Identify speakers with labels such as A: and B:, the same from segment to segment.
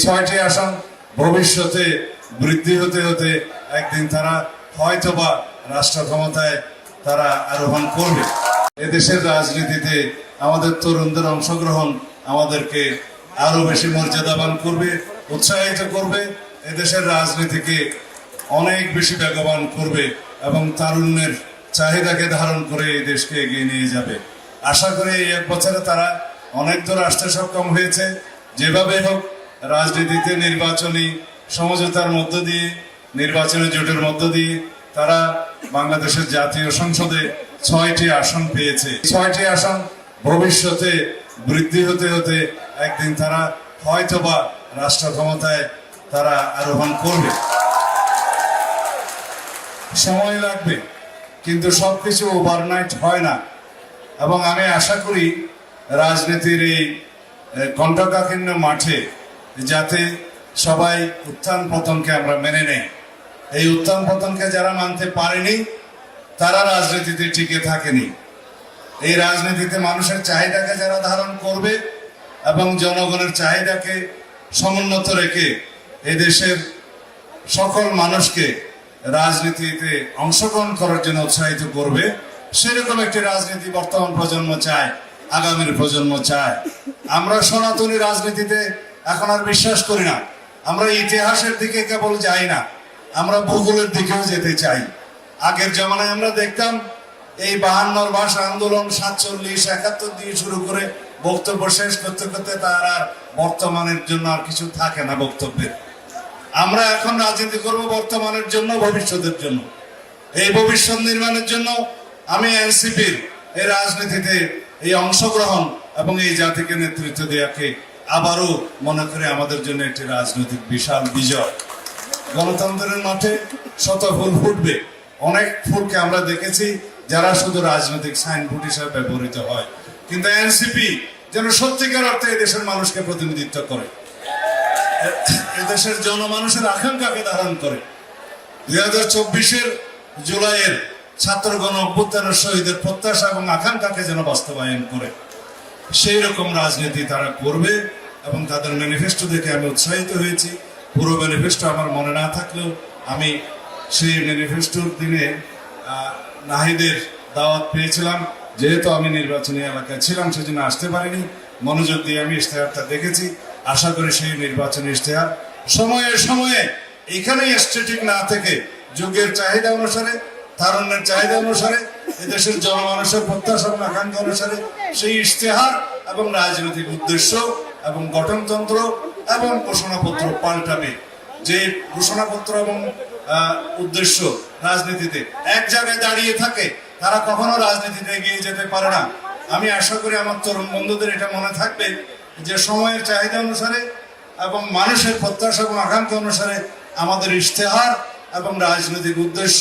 A: ছয়টি আসন ভবিষ্যতে বৃদ্ধি হতে হতে একদিন তারা হয়তোবা রাষ্ট্র ক্ষমতায় তারা আরোহণ করবে। এদেশের রাজনীতিতে আমাদের তরুণদের অংশগ্রহণ আমাদেরকে আরো বেশি মর্যাদাবান করবে, উৎসাহিত করবে, এদেশের রাজনীতিকে অনেক বেশি বেগবান করবে এবং তারুণ্যের চাহিদাকে ধারণ করে এই দেশকে এগিয়ে নিয়ে যাবে। আশা করি এই এক বছরে তারা অনেক দূর আসতে সক্ষম হয়েছে। যেভাবে হোক রাজনীতিতে নির্বাচনী সমঝোতার মধ্য দিয়ে, নির্বাচনী জোটের মধ্য দিয়ে তারা বাংলাদেশের জাতীয় সংসদে 6টি আসন পেয়েছে। 6টি আসন ভবিষ্যতে বৃদ্ধি হতে হতে একদিন তারা হয়তোবা রাষ্ট্র ক্ষমতায় তারা আরোহণ করবে। সময় লাগবে, কিন্তু সবকিছু ওভারনাইট হয় না। এবং আমি আশা করি রাজনীতির এই কণ্ঠকাকীর্ণ মাঠে যাতে সবাই উত্থান পতনকে আমরা মেনে নেই। এই উত্থান পতনকে যারা মানতে পারেনি তারা রাজনীতিতে টিকে থাকেনি। এই রাজনীতিতে মানুষের চাহিদাকে যারা ধারণ করবে এবং জনগণের চাহিদাকে সমুন্নত রেখে এদেশের সকল মানুষকে রাজনীতিতে অংশগ্রহণ করার জন্য উৎসাহিত করবে, সেরকম একটি রাজনীতি বর্তমান প্রজন্ম চায়, আগামীর প্রজন্ম চায়। আমরা সনাতনী রাজনীতিতে এখন আর বিশ্বাস করি না। আমরা ইতিহাসের দিকে কেবল যাই না, আমরা ভূগোলের দিকেও যেতে চাই। আগের জমানায় আমরা দেখতাম এই 52 ভাষা আন্দোলন 47, 71 দিয়ে শুরু করে বক্তব্য শেষ করতে করতে তার আর বর্তমানের জন্য আর কিছু থাকে না বক্তব্যের। আমরা এখন রাজনীতি করব বর্তমানের জন্য, ভবিষ্যতের জন্য। এই ভবিষ্যৎ নির্মাণের জন্য আমি এনসিপির এই রাজনীতিতে এই অংশগ্রহণ এবং এই জাতিকে নেতৃত্ব দেওয়াকে আবারও মনে করে আমাদের জন্য একটি রাজনৈতিক বিশাল বিজয়। গণতন্ত্রের মাঠে শত ফুল ফুটবে। অনেক ফুলকে আমরা দেখেছি যারা শুধু রাজনৈতিক সাইনবোর্ড হিসেবে ব্যবহৃত হয়, কিন্তু এনসিপি যেন সত্যিকার অর্থে দেশের মানুষকে প্রতিনিধিত্ব করে, এদেশের জনমানুষের আকাঙ্ক্ষাকে ধারণ করে। 2024 জুলাইয়ের ছাত্র গণ অভ্যুত্থানের শহীদের প্রত্যাশা এবং আকাঙ্ক্ষাকে যেন বাস্তবায়ন করে, সেই রকম রাজনীতি তারা করবে। এবং তাদের ম্যানিফেস্টো দেখে আমি উৎসাহিত হয়েছি। পুরো ম্যানিফেস্টো আমার মনে না থাকলেও আমি সেই ম্যানিফেস্টোর দিনে নাহিদের দাওয়াত পেয়েছিলাম। যেহেতু আমি নির্বাচনী এলাকায় ছিলাম সেজন্য আসতে পারিনি, মনোযোগ দিয়ে আমি ইশতেহারটা দেখেছি। আশা করি সেই নির্বাচনী ইশতেহার সময়ে সময়ে এখানেই স্ট্যাটিক না থেকে যুগের চাহিদা অনুসারে, তারুণ্যের চাহিদা অনুসারে, এদেশের জনমানুষের প্রত্যাশা এবং আকাঙ্ক্ষা অনুসারে সেই ইশতেহার এবং রাজনৈতিক উদ্দেশ্য এবং গঠনতন্ত্র এবং ঘোষণাপত্র পাল্টাবে। যে ঘোষণাপত্র এবং উদ্দেশ্য রাজনীতিতে এক জায়গায় দাঁড়িয়ে থাকে তারা কখনো রাজনীতিতে এগিয়ে যেতে পারে না। আমি আশা করি আমার তরুণ বন্ধুদের এটা মনে থাকবে যে সময়ের চাহিদা অনুসারে এবং মানুষের প্রত্যাশা এবং আকাঙ্ক্ষা অনুসারে আমাদের ইশতেহার এবং রাজনৈতিক উদ্দেশ্য,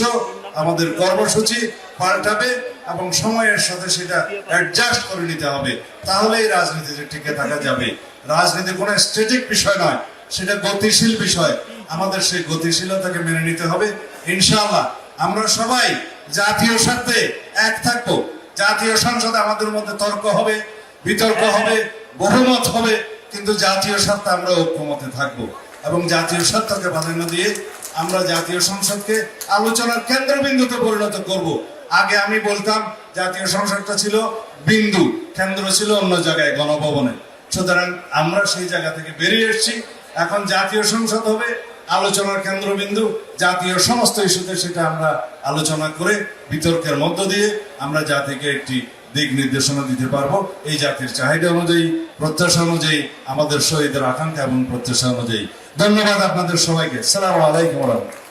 A: আমাদের কর্মসূচি পাল্টাবে এবং সময়ের সাথে সেটা অ্যাডজাস্ট করে নিতে হবে। তাহলে এই রাজনীতিতে টিকে থাকা যাবে। রাজনীতি কোনো স্ট্যাটিক বিষয় নয়, সেটা গতিশীল বিষয়। আমাদের সেই গতিশীলতাকে মেনে নিতে হবে। ইনশাআল্লাহ আমরা সবাই জাতীয় স্বার্থে এক থাকবো। জাতীয় সংসদে আমাদের মধ্যে তর্ক হবে, বিতর্ক হবে, বহুমত হবে, কিন্তু জাতীয় স্বার্থে আমরা ঐক্যমতে থাকবো এবং জাতীয় স্বার্থকে প্রাধান্য দিয়ে আমরা জাতীয় সংসদকে আলোচনার কেন্দ্রবিন্দুতে পরিণত করব। আগে আমি বলতাম জাতীয় সংসদটা ছিল বিন্দু, কেন্দ্র ছিল অন্য জায়গায়, গণভবনে। সুতরাং আমরা সেই জায়গা থেকে বেরিয়ে এসেছি। এখন জাতীয় সংসদ হবে আলোচনার কেন্দ্রবিন্দু। জাতীয় সমস্ত ইস্যুতে সেটা আমরা আলোচনা করে বিতর্কের মধ্য দিয়ে আমরা জাতিকে একটি দিক নির্দেশনা দিতে পারবো। এই জাতির চাহিদা অনুযায়ী, প্রত্যাশা অনুযায়ী, আমাদের শহীদের আকাঙ্ক্ষা এবং প্রত্যাশা অনুযায়ী। ধন্যবাদ আপনাদের সবাইকে। আসসালামু আলাইকুম ওয়া রাহমাতুল্লাহ।